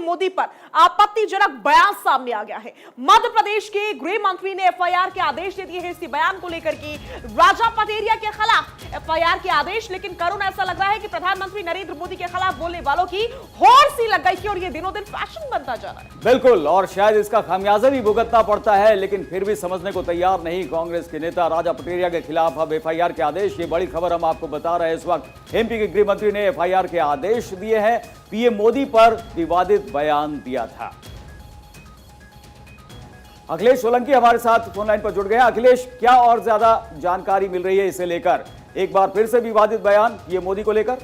मोदी पर आपत्तिजनक बयान सामने आ गया है। मध्य प्रदेश के गृह मंत्री ने एफआईआर के आदेश दे दिए हैं इसी बयान को लेकर कि राजा पटेरिया के खिलाफ एफआईआर के आदेश। लेकिन करुण ऐसा लग रहा है कि प्रधानमंत्री नरेंद्र मोदी के खिलाफ बोलने वालों की होड़ सी लग गई थी और ये दिनों दिन फैशन बनता जा रहा है। बिल्कुल, और शायद इसका खामियाजा भी भुगतना पड़ता है, लेकिन फिर भी समझने को तैयार नहीं कांग्रेस के नेता। राजा पटेरिया के खिलाफ अब एफआईआर के आदेश, ये बड़ी खबर हम आपको बता रहे हैं इस वक्त। एमपी के गृह मंत्री ने एफआईआर के आदेश दिए हैं। पीएम मोदी पर विवादित बयान दिया था। अखिलेश सोलंकी हमारे साथ फोन लाइन पर जुड़ गए। अखिलेश, क्या और ज्यादा जानकारी मिल रही है इसे लेकर? एक बार फिर से विवादित बयान पीएम मोदी को लेकर?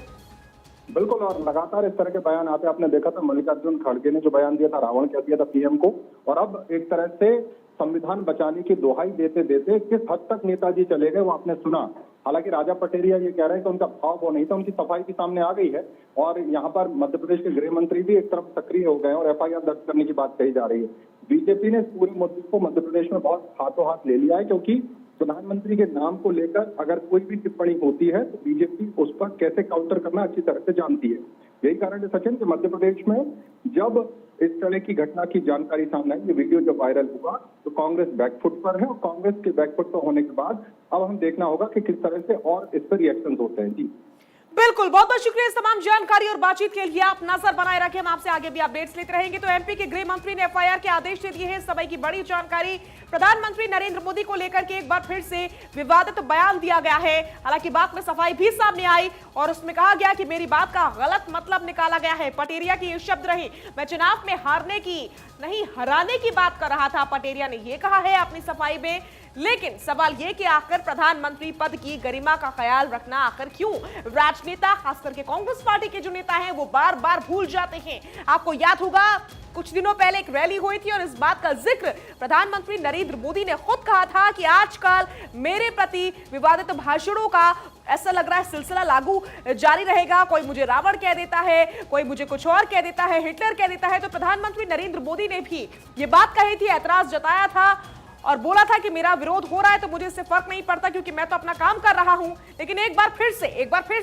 बिल्कुल, और लगातार इस तरह के बयान आते आपने देखा था। मल्लिकार्जुन खड़गे ने जो बयान दिया था, रावण कह दिया था पीएम को, और अब एक तरह से संविधान बचाने की दोहाई देते देते किस हद तक नेताजी चले गए वो आपने सुना। हालांकि राजा पटेरिया ये कह रहे हैं कि उनका भाव वो नहीं था, उनकी सफाई भी सामने आ गई है। और यहाँ पर मध्य प्रदेश के गृह मंत्री भी एक तरफ सक्रिय हो गए और एफआईआर दर्ज करने की बात कही जा रही है। बीजेपी ने इस पूरे मुद्दे को मध्य प्रदेश में बहुत हाथों हाथ ले लिया है, क्योंकि प्रधानमंत्री के नाम को लेकर अगर कोई भी टिप्पणी होती है तो बीजेपी उस पर कैसे काउंटर करना अच्छी तरह से जानती है। यही कारण है सचिन कि मध्य प्रदेश में जब इस तरह की घटना की जानकारी सामने आई, ये वीडियो जब वायरल हुआ, तो कांग्रेस बैकफुट पर है। और कांग्रेस के बैकफुट पर होने के बाद अब हम देखना होगा कि किस तरह से और इस पर रिएक्शन होते हैं। जी बिल्कुल, बहुत बहुत शुक्रिया इस तमाम जानकारी और बातचीत के लिए। आप नजर बनाए रखें, हम आपसे आगे भी अपडेट्स लेते रहेंगे। तो एमपी के गृह मंत्री ने एफआईआर के आदेश दे दिए हैं। इस समय की बड़ी जानकारी प्रधानमंत्री नरेंद्र मोदी को लेकर के एक बार फिर से विवादित बयान दिया गया है। हालांकि बात में सफाई भी सामने आई और उसमें कहा गया कि मेरी बात का गलत मतलब निकाला गया है। पटेरिया की ये शब्द रहे, मैं चुनाव में हारने की नहीं हराने की बात कर रहा था, पटेरिया ने यह कहा है अपनी सफाई में। लेकिन सवाल यह कि आखिर प्रधानमंत्री पद की गरिमा का ख्याल रखना आखिर क्यों राजनेता, खास करके कांग्रेस पार्टी के जो नेता हैं, वो बार बार भूल जाते हैं। आपको याद होगा कुछ दिनों पहले एक रैली हुई थी और इस बात का जिक्र प्रधानमंत्री नरेंद्र मोदी ने खुद कहा था कि आजकल मेरे प्रति विवादित भाषणों का ऐसा लग रहा है सिलसिला लागू जारी रहेगा। कोई मुझे रावण कह देता है, कोई मुझे कुछ और कह देता है, हिटलर कह देता है। तो प्रधानमंत्री नरेंद्र मोदी ने भी ये बात कही थी, ऐतराज जताया था और बोला था कि मेरा विरोध हो रहा है तो मुझे इससे फर्क नहीं पड़ता क्योंकि मैं तो अपना काम कर रहा हूं। लेकिन एक बार फिर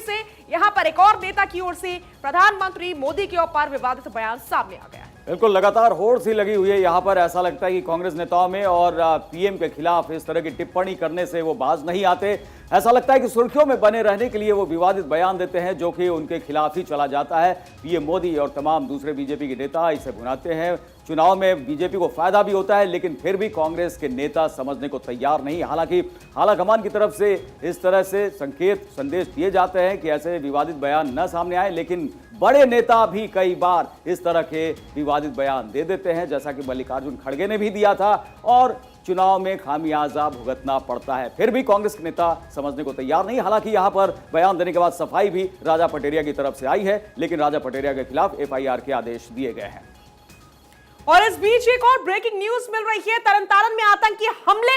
से यहां पर एक और नेता की ओर से प्रधानमंत्री मोदी के ऊपर विवादित बयान सामने आ गया है। बिल्कुल, लगातार होड़ सी लगी हुई है यहाँ पर। ऐसा लगता है कि कांग्रेस नेताओं में और पीएम के खिलाफ इस तरह की टिप्पणी करने से वो बाज नहीं आते। ऐसा लगता है कि सुर्खियों में बने रहने के लिए वो विवादित बयान देते हैं जो कि उनके खिलाफ ही चला जाता है। पीएम मोदी और तमाम दूसरे बीजेपी के नेता इसे भुनाते हैं। चुनाव में बीजेपी को फायदा भी होता है, लेकिन फिर भी कांग्रेस के नेता समझने को तैयार नहीं। हालांकि आलाकमान की तरफ से इस तरह से संदेश दिए जाते हैं कि ऐसे विवादित बयान न सामने आए, लेकिन बड़े नेता भी कई बार इस तरह के विवादित बयान दे देते हैं, जैसा कि मल्लिकार्जुन खड़गे ने भी दिया था, और चुनाव में खामियाजा भुगतना पड़ता है। फिर भी कांग्रेस के नेता समझने को तैयार नहीं। हालांकि यहां पर बयान देने के बाद सफाई भी राजा पटेरिया की तरफ से आई है, लेकिन राजा पटेरिया के खिलाफ एफआईआर के आदेश दिए गए हैं। और इस बीच एक और ब्रेकिंग न्यूज मिल रही है। तरनतारन में आतंकी हमले का